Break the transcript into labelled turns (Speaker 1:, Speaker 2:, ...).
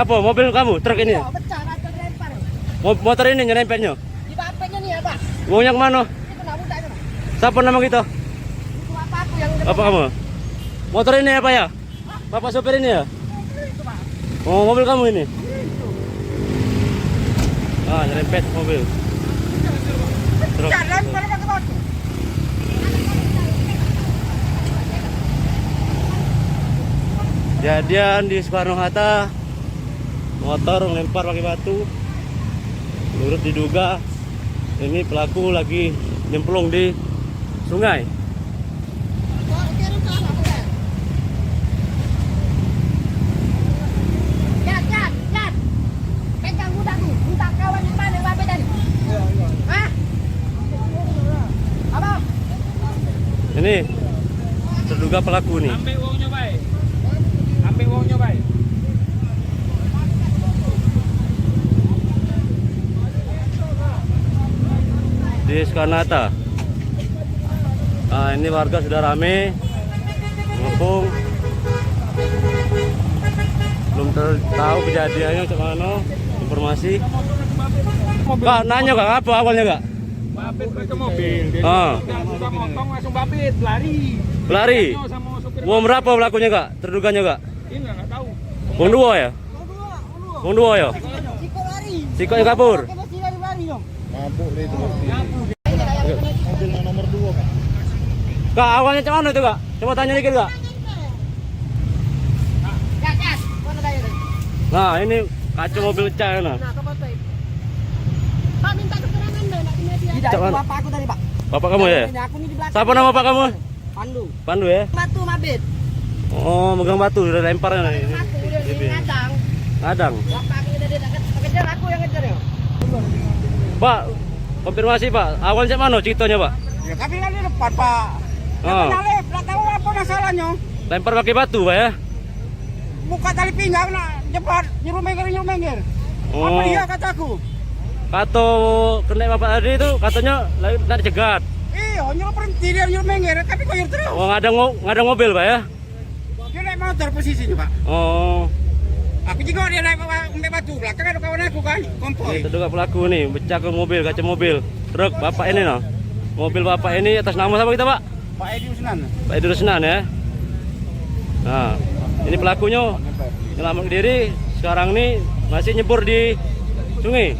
Speaker 1: Apa? Mobil kamu? Truk ini?
Speaker 2: Iya, pecah, kaca dilempar.
Speaker 1: Motor ini nyerempetnya?
Speaker 2: Di bapaknya nih ya, Pak.
Speaker 1: Uangnya kemana?
Speaker 2: Ini kena budak itu, Pak.
Speaker 1: Siapa nama kita?
Speaker 2: Itu bapakku yang udah.
Speaker 1: Apa kamu? Motor ini apa ya? Bapak sopir ini ya?
Speaker 2: Itu, Pak.
Speaker 1: Oh, mobil kamu ini? Ah, nyerempet mobil. Truk.
Speaker 2: Pecah, lempar pakai batu.
Speaker 1: Kejadian di Soekarno-Hatta, motor melempar pakai batu. Menurut diduga ini pelaku lagi nyemplung di sungai.
Speaker 2: Kok kirim ke arah, Pak? Jat. Pegang budakku. Minta kawan yang mana yang bapak tadi? Iya. Hah? Apa?
Speaker 1: Ini terduga pelaku nih.
Speaker 3: Ambil uangnya baik. Ambil uangnya baik.
Speaker 1: Di Soekarno-Hatta. Nah, ini warga sudah rame ngumpul. Belum tahu kejadiannya mana informasi. Kak nanya kak apa awalnya kak?
Speaker 3: Bapit ke mobil. Dia
Speaker 1: Ah.
Speaker 3: buka motong langsung bapit lari.
Speaker 1: Pelari.
Speaker 3: Sama supir.
Speaker 1: Uang berapa pelakunya kak? Terduganya kak?
Speaker 3: Ini nggak tahu.
Speaker 1: Uang dua ya? Uang dua ya?
Speaker 2: Siko lari.
Speaker 1: Sikoknya kabur.
Speaker 2: Pakai besi lari dong.
Speaker 4: Mabuk deh itu.
Speaker 2: Mobil
Speaker 4: Nomor 2 kan.
Speaker 1: Kak awalnya cuman mana itu kak? Coba tanya dikit kak.
Speaker 2: Jat. Mana daya tadi?
Speaker 1: Nah ini kaca mobil pecah nah.
Speaker 2: Nah, ke foto itu. Pak minta keterangan deh, nak di media. Tidak,
Speaker 1: Cak,
Speaker 2: itu
Speaker 1: mana?
Speaker 2: bapak aku tadi, Pak.
Speaker 1: Bapak kamu ya?
Speaker 2: Ini aku nih di belakang.
Speaker 1: Siapa nama bapak kamu?
Speaker 2: Pandu.
Speaker 1: Pandu ya?
Speaker 2: Batu mabit.
Speaker 1: Oh megang batu udah lemparnya nih.
Speaker 2: Batu udah di ngadang.
Speaker 1: Ngadang.
Speaker 2: Bapak aku udah kejar aku yang ngejar ya.
Speaker 1: Pak, konfirmasi Pak. Awalnya mana ceritanya Pak?
Speaker 2: Ya tapi kan di depan, Pak.
Speaker 1: Oh.
Speaker 2: Nalip, nggak tahu apa masalahnya.
Speaker 1: Lempar pakai batu Pak ya?
Speaker 2: Buka tali pinggang, nak jeplat, nyuruh minggir.
Speaker 1: Oh.
Speaker 2: Apa dia kataku?
Speaker 1: Kata kena bapak tadi itu katanya nak dicegat.
Speaker 2: Iya, nyuruh berhenti dia nyuruh minggir, tapi kok terus.
Speaker 1: Oh ngadang mobil Pak ya?
Speaker 2: Dia naik motor posisinya, Pak.
Speaker 1: Oh.
Speaker 2: Aku juga dia naik sampai batu belakang ada kawan aku kan, kompoi.
Speaker 1: Ini terduga pelaku nih, pecah ke mobil, kaca mobil. Truk bapak ini noh. Mobil bapak ini atas nama siapa kita Pak?
Speaker 2: Pak Edi Usnan.
Speaker 1: Pak Idrus Senan ya. Nah, ini pelakunya nyelamat diri, sekarang nih masih nyebur di sungai.